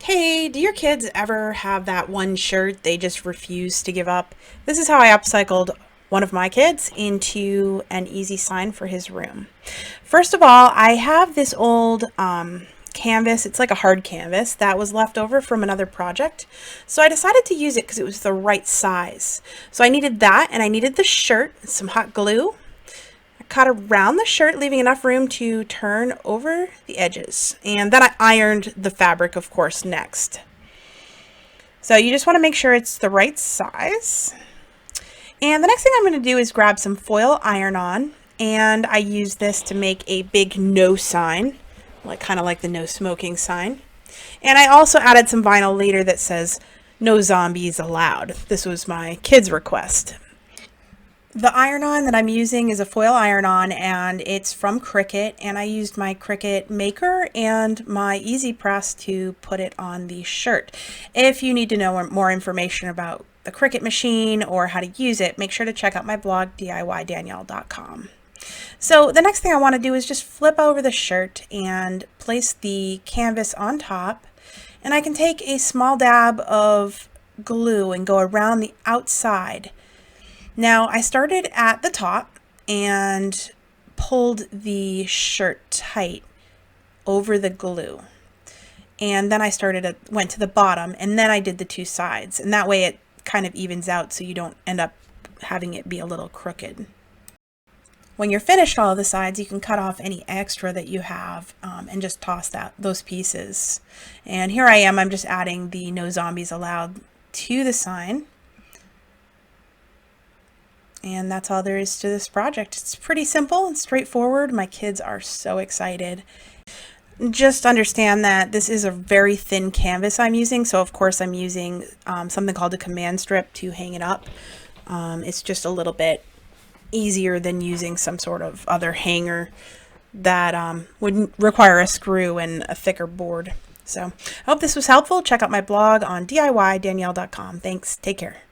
Hey, do your kids ever have that one shirt they just refuse to give up? This is how I upcycled one of my kids into an easy sign for his room. First of all, I have this old canvas. It's like a hard canvas that was left over from another project. So I decided to use it because it was the right size. So I needed that, and I needed the shirt, some hot glue. Cut around the shirt, leaving enough room to turn over the edges. And then I ironed the fabric, of course, next. So you just want to make sure it's the right size. And the next thing I'm going to do is grab some foil iron-on, and I use this to make a big no sign, kind of like the no smoking sign. And I also added some vinyl later that says no zombies allowed. This was my kid's request. The iron-on that I'm using is a foil iron-on, and it's from Cricut, and I used my Cricut Maker and my Easy Press to put it on the shirt. If you need to know more information about the Cricut machine or how to use it, make sure to check out my blog, DIYDanielle.com. So the next thing I want to do is just flip over the shirt and place the canvas on top, and I can take a small dab of glue and go around the outside. Now, I started at the top and pulled the shirt tight over the glue. And then I went to the bottom, and then I did the two sides. And that way it kind of evens out so you don't end up having it be a little crooked. When you're finished all the sides, you can cut off any extra that you have and just toss those pieces. And here I am, I'm just adding the no zombies allowed to the sign. And that's all there is to this project. It's pretty simple and straightforward. My kids are so excited. Just understand that this is a very thin canvas I'm using, so of course I'm using something called a command strip to hang it up. It's just a little bit easier than using some sort of other hanger that would require a screw and a thicker board. So I hope this was helpful. Check out my blog on DIYDanielle.com. Thanks. Take care.